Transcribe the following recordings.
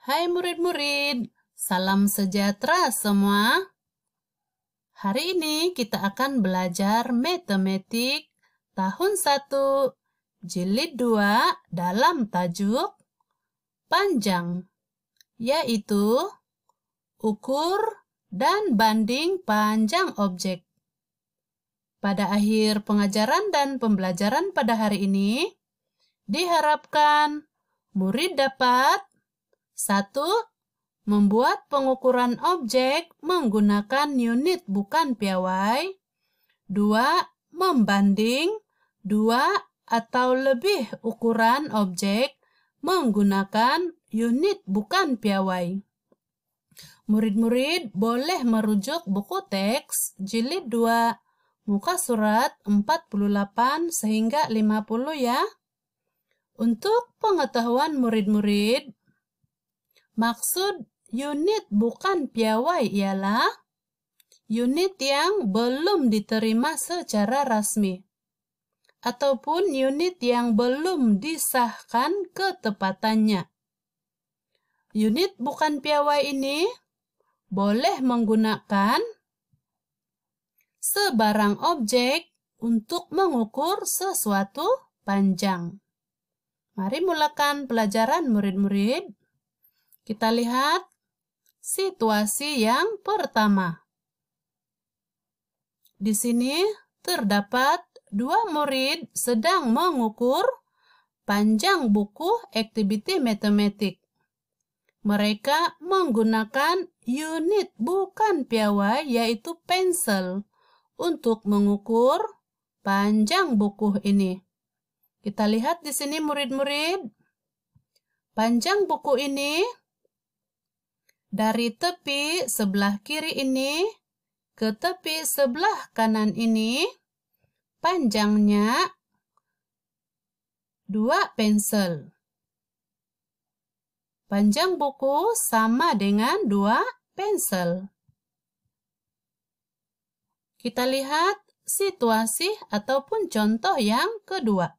Hai murid-murid, salam sejahtera semua. Hari ini kita akan belajar matematik tahun 1, jilid 2 dalam tajuk panjang, yaitu ukur dan banding panjang objek. Pada akhir pengajaran dan pembelajaran pada hari ini, diharapkan murid dapat 1. Membuat pengukuran objek menggunakan unit bukan piawai. 2. Membanding 2 atau lebih ukuran objek menggunakan unit bukan piawai. Murid-murid boleh merujuk buku teks jilid 2, muka surat 48 sehingga 50 ya. Untuk pengetahuan murid-murid, maksud unit bukan piawai ialah unit yang belum diterima secara rasmi ataupun unit yang belum disahkan ketepatannya. Unit bukan piawai ini boleh menggunakan sebarang objek untuk mengukur sesuatu panjang. Mari mulakan pelajaran murid-murid. Kita lihat situasi yang pertama. Di sini terdapat 2 murid sedang mengukur panjang buku activity matematik. Mereka menggunakan unit bukan piawai yaitu pensel untuk mengukur panjang buku ini. Kita lihat di sini murid-murid. Panjang buku ini dari tepi sebelah kiri ini ke tepi sebelah kanan ini panjangnya 2 pensel. Panjang buku sama dengan 2 pensel. Kita lihat situasi ataupun contoh yang kedua.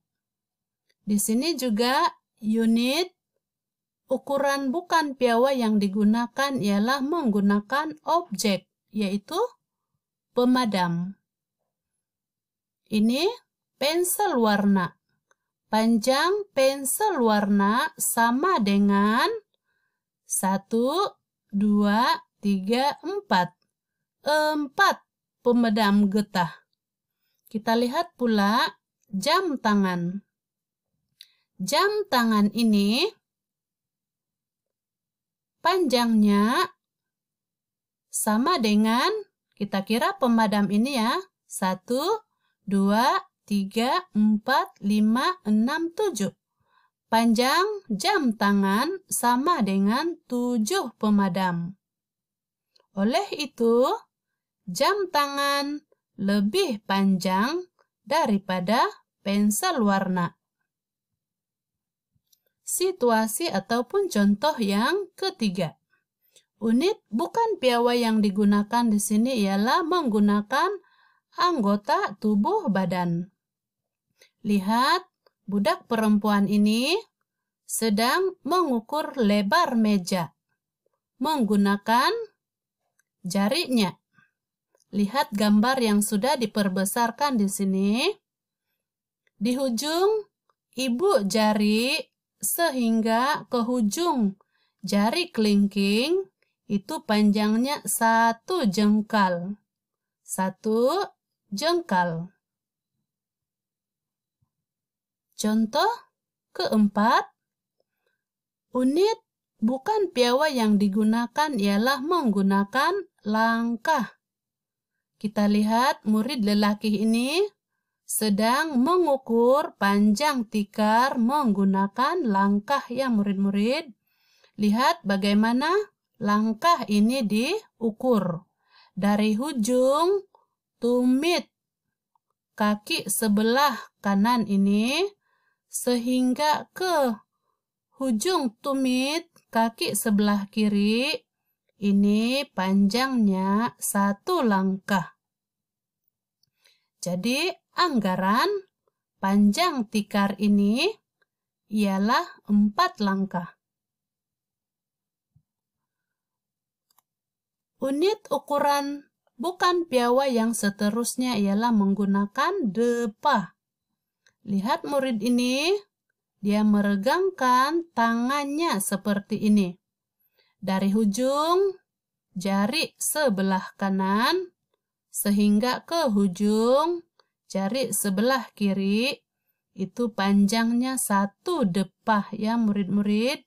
Di sini juga unit ukuran bukan piawai yang digunakan ialah menggunakan objek, yaitu pemadam. Ini pensel warna. Panjang pensel warna sama dengan 1, 2, 3, 4. 4 pemadam getah. Kita lihat pula jam tangan. Jam tangan ini panjangnya sama dengan, kita kira pemadam ini ya, 1, 2, 3, 4, 5, 6, 7. Panjang jam tangan sama dengan 7 pemadam. Oleh itu, jam tangan lebih panjang daripada pensel warna. Situasi ataupun contoh yang ketiga. Unit bukan piawai yang digunakan di sini ialah menggunakan anggota tubuh badan. Lihat, budak perempuan ini sedang mengukur lebar meja menggunakan jarinya. Lihat gambar yang sudah diperbesarkan di sini. Di ujung ibu jari sehingga ke ujung jari kelingking itu panjangnya 1 jengkal. 1 jengkal. Contoh keempat, unit bukan piawai yang digunakan ialah menggunakan langkah. Kita lihat murid lelaki ini sedang mengukur panjang tikar menggunakan langkah ya murid-murid. Lihat bagaimana langkah ini diukur. Dari ujung tumit kaki sebelah kanan ini sehingga ke ujung tumit kaki sebelah kiri, ini panjangnya 1 langkah. Jadi anggaran panjang tikar ini ialah 4 langkah. Unit ukuran bukan piawai yang seterusnya ialah menggunakan depa. Lihat murid ini, dia meregangkan tangannya seperti ini. Dari ujung jari sebelah kanan sehingga ke ujung jari sebelah kiri, itu panjangnya 1 depa ya murid-murid.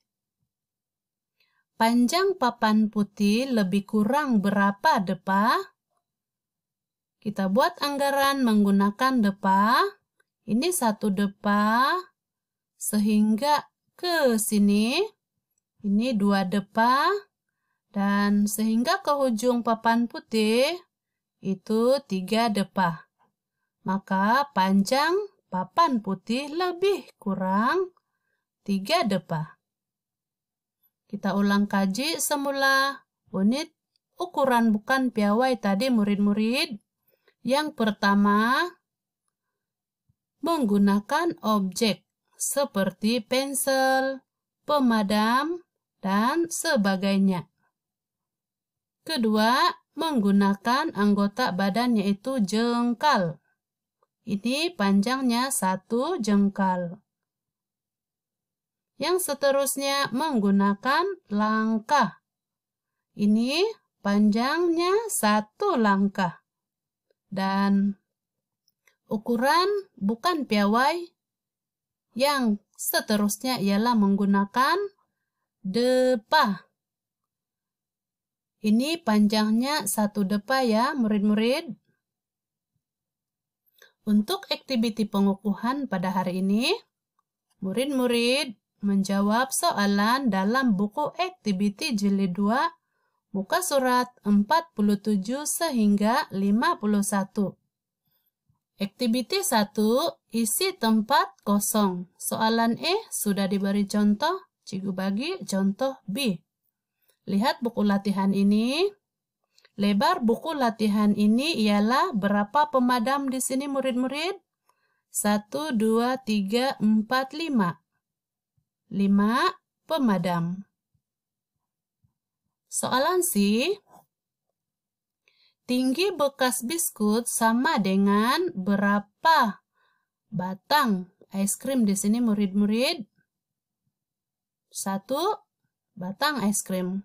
Panjang papan putih lebih kurang berapa depa? Kita buat anggaran menggunakan depa. Ini 1 depa, sehingga ke sini, ini 2 depa, dan sehingga ke ujung papan putih, itu 3 depa. Maka panjang papan putih lebih kurang 3 depa. Kita ulang kaji semula unit ukuran bukan piawai tadi murid-murid. Yang pertama, menggunakan objek seperti pensel, pemadam, dan sebagainya. Kedua, menggunakan anggota badan yaitu jengkal. Ini panjangnya 1 jengkal. Yang seterusnya menggunakan langkah. Ini panjangnya 1 langkah. Dan ukuran bukan piawai yang seterusnya ialah menggunakan depa. Ini panjangnya 1 depa ya murid-murid. Untuk aktiviti pengukuhan pada hari ini, murid-murid menjawab soalan dalam buku aktiviti jilid 2, muka surat 47 sehingga 51. Aktiviti 1, isi tempat kosong. Soalan E sudah diberi contoh, cikgu bagi contoh B. Lihat buku latihan ini. Lebar buku latihan ini ialah berapa pemadam di sini murid-murid? 1, 2, 3, 4, 5. 5 pemadam. Soalan C. Tinggi bekas biskut sama dengan berapa batang es krim di sini murid-murid? 1 batang es krim.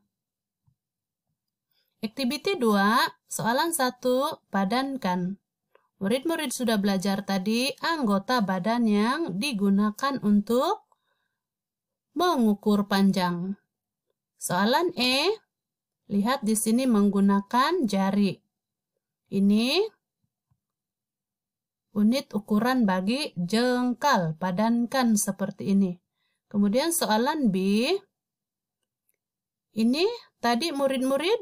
Aktiviti 2, soalan 1, padankan. Murid-murid sudah belajar tadi anggota badan yang digunakan untuk mengukur panjang. Soalan E, lihat di sini menggunakan jari. Ini unit ukuran bagi jengkal, padankan seperti ini. Kemudian soalan B, ini tadi murid-murid,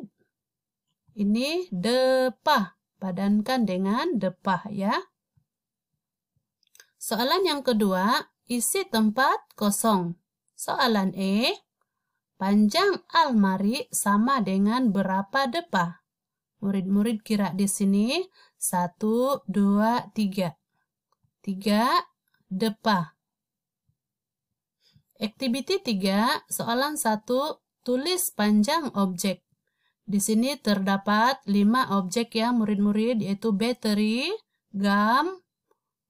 ini depa, padankan dengan depa ya. Soalan yang kedua, isi tempat kosong. Soalan E, panjang almari sama dengan berapa depa? Murid-murid kira di sini 1, 2, 3. 3 depa. Aktiviti 3, soalan 1, tulis panjang objek. Di sini terdapat 5 objek ya murid-murid, yaitu bateri, gam,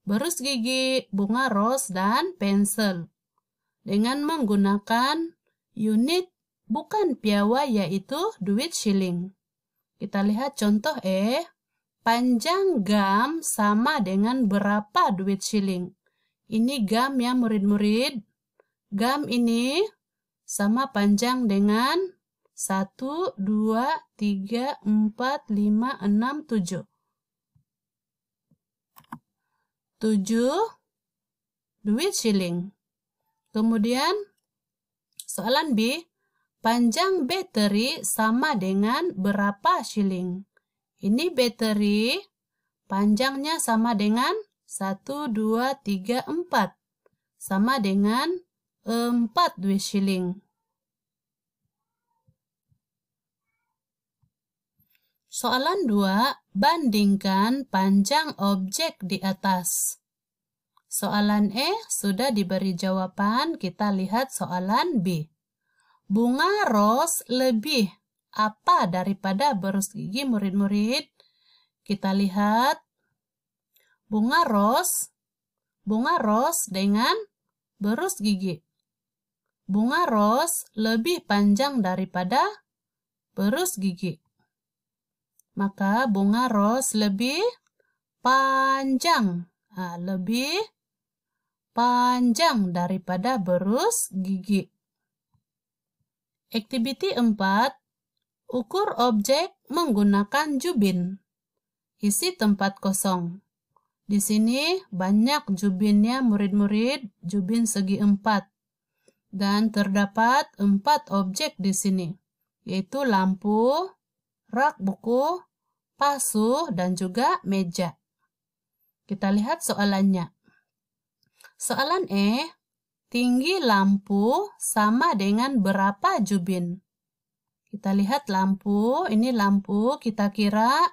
berus gigi, bunga ros, dan pensel. Dengan menggunakan unit bukan piawai yaitu duit shilling. Kita lihat contoh E, panjang gam sama dengan berapa duit shilling? Ini gam ya murid-murid. Gam ini sama panjang dengan 1, 2, 3, 4, 5, 6, 7. 7 duit shilling. Kemudian soalan B, panjang bateri sama dengan berapa shilling? Ini bateri panjangnya sama dengan 1, 2, 3, 4. Sama dengan 4 duit shilling. Soalan 2, bandingkan panjang objek di atas. Soalan E sudah diberi jawaban, kita lihat soalan B. Bunga ros lebih apa daripada berus gigi murid-murid? Kita lihat bunga ros dengan berus gigi. Bunga ros lebih panjang daripada berus gigi. Maka bunga ros lebih panjang. Lebih panjang daripada berus gigi. Activity 4. Ukur objek menggunakan jubin. Isi tempat kosong. Di sini banyak jubinnya murid-murid, jubin segi 4. Dan terdapat 4 objek di sini, yaitu lampu, rak buku, pasu, dan juga meja. Kita lihat soalannya. Soalan E, tinggi lampu sama dengan berapa jubin? Kita lihat lampu, ini lampu, kita kira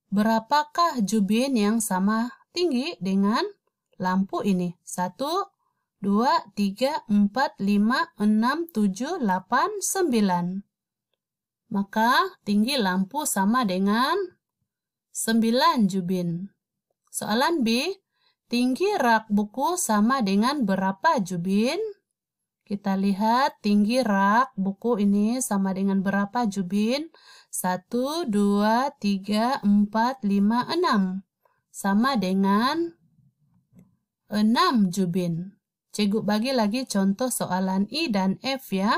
berapakah jubin yang sama tinggi dengan lampu ini? 1, 2, 3, 4, 5, 6, 7, 8, 9. Maka tinggi lampu sama dengan 9 jubin. Soalan B, tinggi rak buku sama dengan berapa jubin? Kita lihat tinggi rak buku ini sama dengan berapa jubin? 1, 2, 3, 4, 5, 6. Sama dengan 6 jubin. Cikgu bagi lagi contoh soalan I dan F ya.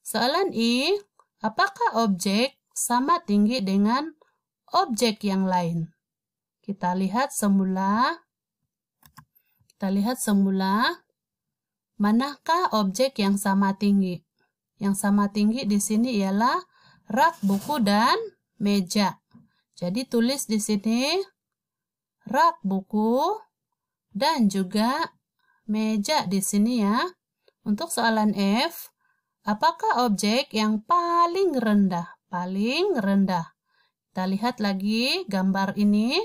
Soalan I, apakah objek sama tinggi dengan objek yang lain? Kita lihat semula. Manakah objek yang sama tinggi? Yang sama tinggi di sini ialah rak buku dan meja. Jadi tulis di sini rak buku dan juga meja di sini ya. Untuk soalan F, apakah objek yang paling rendah? Paling rendah. Kita lihat lagi gambar ini.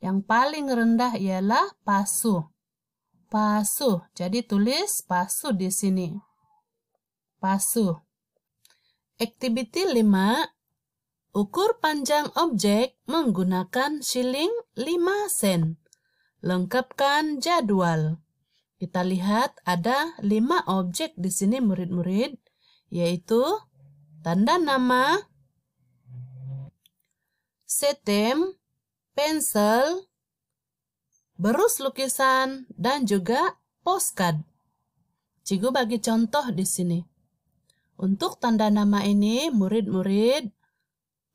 Yang paling rendah ialah pasu. Pasu. Jadi tulis pasu di sini. Pasu. Activity 5. Ukur panjang objek menggunakan shilling 5 sen. Lengkapkan jadwal. Kita lihat ada 5 objek di sini murid-murid, yaitu tanda nama, setem, pensel, berus lukisan, dan juga postcard. Cikgu bagi contoh di sini. Untuk tanda nama ini, murid-murid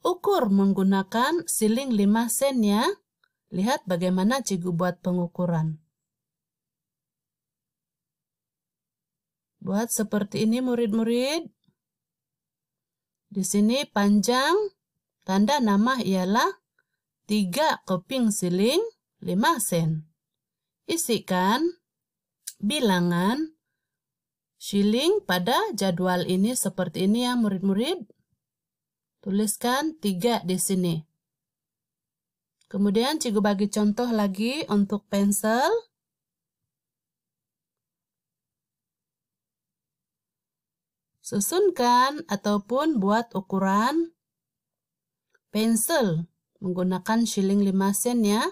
ukur menggunakan shilling 5 sen ya. Lihat bagaimana cikgu buat pengukuran. Buat seperti ini murid-murid. Di sini panjang tanda nama ialah 3 keping shilling 5 sen. Isikan bilangan shilling pada jadwal ini seperti ini ya murid-murid. Tuliskan 3 di sini. Kemudian cikgu bagi contoh lagi untuk pensel. Susunkan ataupun buat ukuran pensel menggunakan shilling 5 sen ya.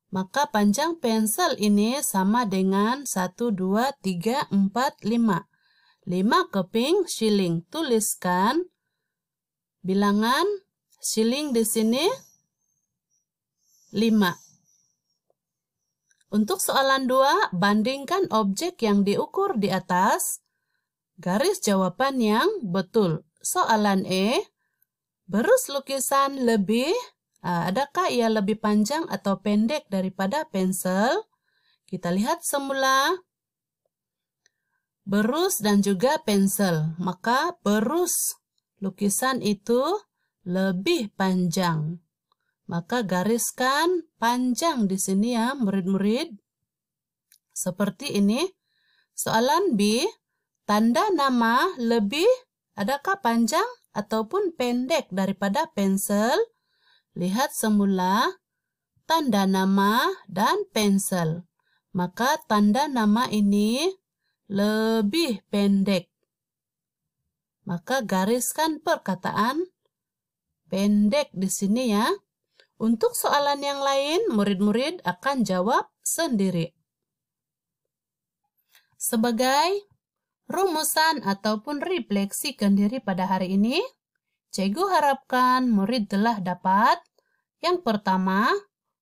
Maka panjang pensel ini sama dengan 1, 2, 3, 4, 5. 5 keping shilling. Tuliskan bilangan shilling di sini 5. Untuk soalan 2, bandingkan objek yang diukur di atas. Garis jawaban yang betul. Soalan E, berus lukisan lebih, adakah ia lebih panjang atau pendek daripada pensel? Kita lihat semula. Berus dan juga pensel. Maka berus lukisan itu lebih panjang. Maka gariskan panjang di sini ya murid-murid. Seperti ini. Soalan B, tanda nama lebih, adakah panjang ataupun pendek daripada pensel? Lihat semula tanda nama dan pensel. Maka tanda nama ini lebih pendek. Maka gariskan perkataan pendek di sini ya. Untuk soalan yang lain, murid-murid akan jawab sendiri. Sebagai rumusan ataupun refleksikan diri pada hari ini, Cikgu harapkan murid telah dapat yang pertama,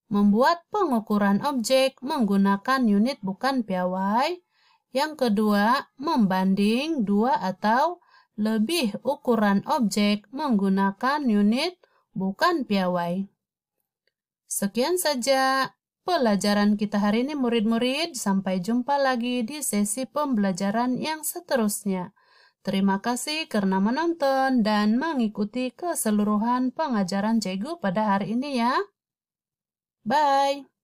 membuat pengukuran objek menggunakan unit bukan piawai. Yang kedua, membanding dua atau lebih ukuran objek menggunakan unit bukan piawai. Sekian saja pelajaran kita hari ini murid-murid. Sampai jumpa lagi di sesi pembelajaran yang seterusnya. Terima kasih karena menonton dan mengikuti keseluruhan pengajaran Cikgu pada hari ini ya. Bye.